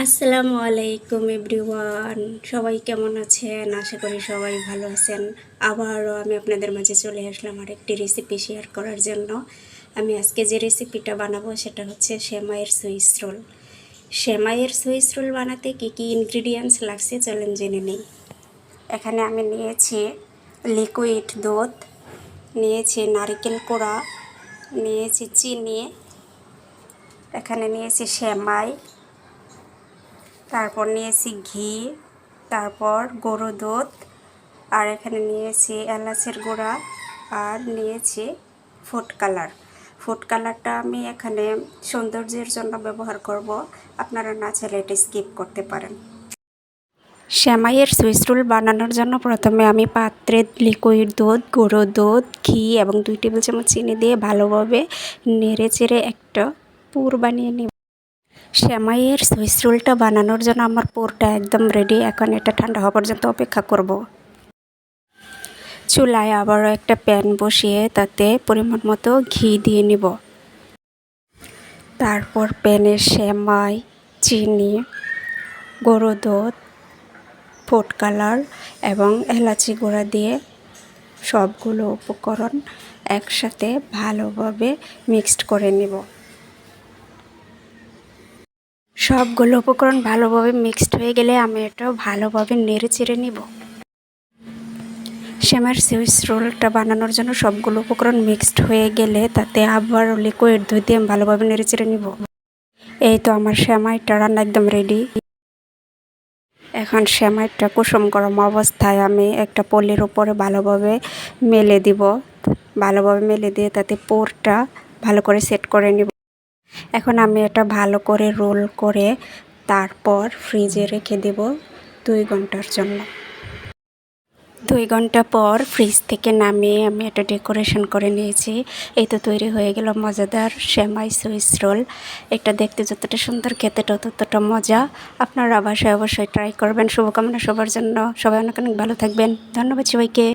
আসসালামু আলাইকুম এভরিওয়ান, সবাই কেমন আছেন? আশা করি সবাই ভালো আছেন। আবারও আমি আপনাদের মাঝে চলে আসলাম আরেকটি রেসিপি শেয়ার করার জন্য। আমি আজকে যে রেসিপিটা বানাবো সেটা হচ্ছে সেমাইয়ের সুইস রোল। সেমাইয়ের সুইস রোল বানাতে কী কী ইনগ্রিডিয়েন্টস লাগছে চলেন জেনে নিই। এখানে আমি নিয়েছি লিকুইড দুধ, নিয়েছি নারকেল কোড়া, নিয়েছি চিনি, এখানে নিয়েছি সেমাই, তারপর নিয়েছি ঘি, তারপর গরু দুধ, আর এখানে নিয়েছি এলাচের গুঁড়া, আর নিয়েছি ফুড কালার। ফুড কালারটা আমি এখানে সৌন্দর্যের জন্য ব্যবহার করব, আপনারা না চাইলে এটা স্কিপ করতে পারেন। সেমাইয়ের সুইস রোল বানানোর জন্য প্রথমে আমি পাত্রে লিকুইড দুধ, গুঁড়ো দুধ, ঘি এবং 2 টেবিল চামচ চিনি দিয়ে ভালোভাবে নেড়ে চেড়ে একটা পুর বানিয়ে নিব। সেমাইয়ের সুইস রোলটা বানানোর জন্য আমার পুরটা একদম রেডি। এখন এটা ঠান্ডা হওয়া পর্যন্ত অপেক্ষা করব। চুলায় আবারও একটা প্যান বসিয়ে তাতে পরিমাণ মতো ঘি দিয়ে নিব। তারপর প্যানে সেমাই, চিনি, গরুর দুধ, ফুড কালার এবং এলাচি গুঁড়া দিয়ে সবগুলো উপকরণ একসাথে ভালোভাবে মিক্সড করে নেব। সবগুলো উপকরণ ভালোভাবে মিক্সড হয়ে গেলে আমি এটাও ভালোভাবে নেড়ে চেড়ে নিব। সেমাইয়ের সুইস রোলটা বানানোর জন্য সবগুলো উপকরণ মিক্সড হয়ে গেলে তাতে আবার লিকুইড দুধ দিয়ে ভালোভাবে নেড়ে চেড়ে নিব। এই তো আমার সেমাইটা রান্না একদম রেডি। এখন সেমাইটা কুসুম গরম অবস্থায় আমি একটা পলির উপরে ভালোভাবে মেলে দিব। ভালোভাবে মেলে দিয়ে তাতে পুরটা ভালো করে সেট করে নিব। এখন আমি এটা ভালো করে রোল করে তারপর ফ্রিজে রেখে দেব 2 ঘন্টার জন্য। 2 ঘন্টা পর ফ্রিজ থেকে নামিয়ে আমি এটা ডেকোরেশন করে নিয়েছি। এই তো তৈরি হয়ে গেল মজাদার সেমাই সুইস রোল। এটা দেখতে যতটা সুন্দর, খেতে ততটা মজা। আপনারা বাসায় অবশ্যই ট্রাই করবেন। শুভকামনা সবার জন্য। সবাই অনেক অনেক ভালো থাকবেন। ধন্যবাদ সবাইকে।